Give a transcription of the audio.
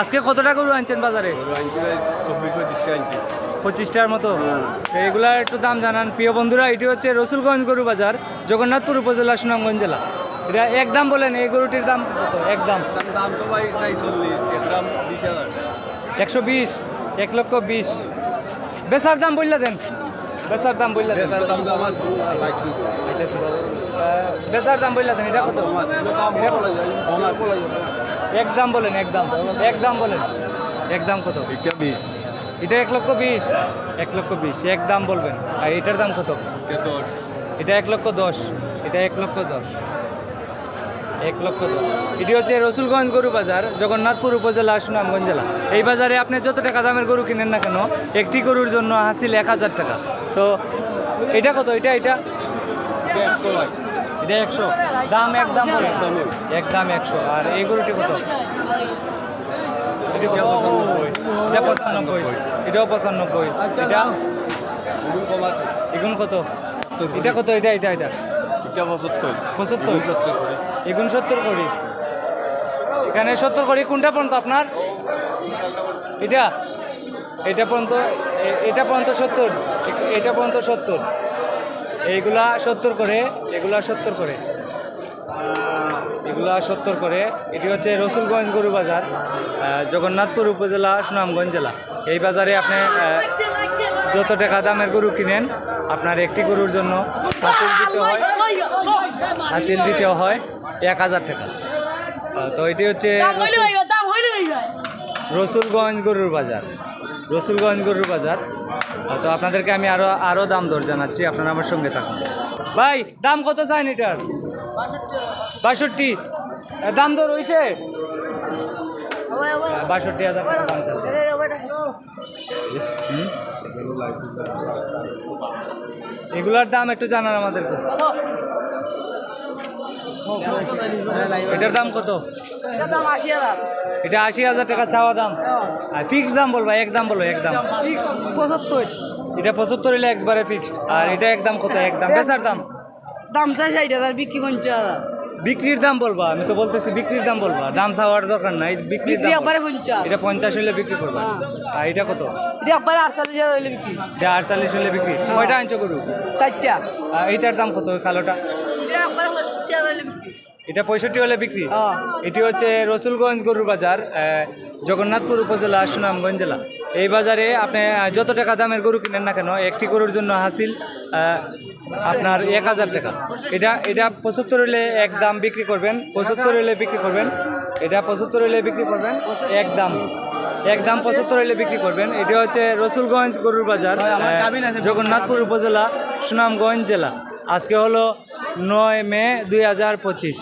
আজকে কত টাকা গরু আনছেন বাজারে? 25টার মতো। এগুলার একটু দাম জানান প্রিয় বন্ধুরা। এটি হচ্ছে রসুলগঞ্জ গরু বাজার, জগন্নাথপুর উপজেলা, সুনামগঞ্জ জেলা। এটা একদম বলেন, এই গরুটির দাম কত? একদম 120, 1,20,000। বেচার দাম বললা দেন, বেচার দাম বললা দেন, বেচার দাম বললা দেন। এটা কত? একদম বলেন, একদম একদম বলেন, একদম কত? এটা 1,20,000, 1,20,000 একদম বলবেন। আর এটার দাম কত? এটা 1,10,000, এটা 1,10,000, 1,10,000। এটি হচ্ছে রসুলগঞ্জ গরু বাজার, জগন্নাথপুর উপজেলা, সুনামগঞ্জ জেলা। এই বাজারে আপনি যত টাকা দামের গরু কিনেন না কেন, একটি গরুর জন্য হাসিল 1,000 টাকা। তো এটা কত? এটা এটা 100, দাম একদম বলে, একদম 100। আর এই গরুটি কত? এটা 95, এটাও 95। এটা এগুন কত? এটা কত? এটা এটা এটা 75, এগুন 70 করি। এখানে 70 করি। কোনটা পর্যন্ত আপনার? এটা এটা পর্যন্ত, এটা পর্যন্ত 70, এটা পর্যন্ত 70। এইগুলা 70 করে, এগুলা 70 করে, এগুলা 70 করে। এটি হচ্ছে রসুলগঞ্জ গরু বাজার, জগন্নাথপুর উপজেলা, সুনামগঞ্জ জেলা। এই বাজারে আপনি যত টাকা দামের গরু কিনেন, আপনার একটি গরুর জন্য হাসিল দিতে হয় 1,000 টাকা। তো এটি হচ্ছে রসুলগঞ্জ গরুর বাজার, রসুলগঞ্জ গরুর বাজার। তো আপনাদেরকে আমি আরো দাম দর জানাচ্ছি, আপনারা আমার সঙ্গে থাকুন। ভাই, দাম কত চাইন এটার? 62। দাম দর হয়েছে? 62,000 টাকা দাম চাচ্ছে। এগুলার দাম একটু জানান আমাদেরকে। এটার দাম কত? এটা 80,000 টাকা চাওয়া দাম। আর ফিক্স দাম বলবা, একদম বলো, একদম। 75। এটা 75 হলে একবারে ফিক্সড। আর এটা একদম কত? একদম বেচার দাম? দাম চাই 60,000, বিক্রি 50,000। বিক্রির দাম বলবা, আমি তো বলতেছি বিক্রির দাম বলবা, দাম চাওয়ার দরকার নাই। বিক্রির দাম একবারে 50। এটা 50 হলে বিক্রি করবা। আর এটা কত? এটা একবারে 48,000 হইলে বিক্রি। এটা 48 হলে বিক্রি। কয়টা আনছো গরু? 4টা। আর এইটার দাম কত? কালোটা এটা একবারে 65,000 হইলে বিক্রি। এটা 65 হলে বিক্রি। এটি হচ্ছে রসুলগঞ্জ গরুর বাজার, জগন্নাথপুর উপজেলা, সুনামগঞ্জ জেলা। এই বাজারে আপনি যত টাকা দামের গরু কিনেন না কেন, একটি গরুর জন্য হাসিল আপনার 1,000 টাকা। এটা 75 হলে একদম বিক্রি করবেন, 75 হলে বিক্রি করবেন। এটা 75 হলে বিক্রি করবেন, একদম 75 হলে বিক্রি করবেন। এটা হচ্ছে রসুলগঞ্জ গরুর বাজার, জগন্নাথপুর উপজেলা, সুনামগঞ্জ জেলা। আজকে হলো 9 মে 2025।